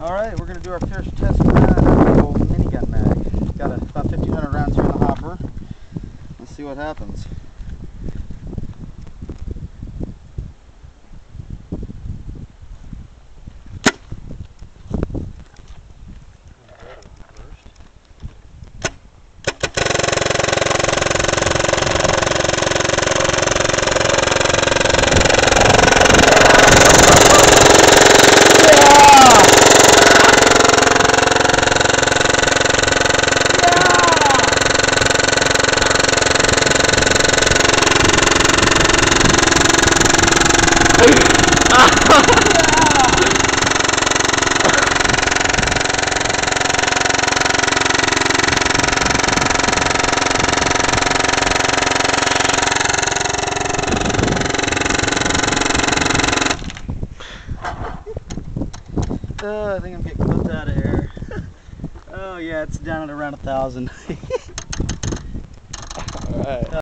Alright, we're going to do our first test run of the old minigun mag. Got about 1,500 rounds here in the hopper. Let's see what happens. I think I'm getting clipped out of air. Oh yeah, it's down at around 1,000. All right.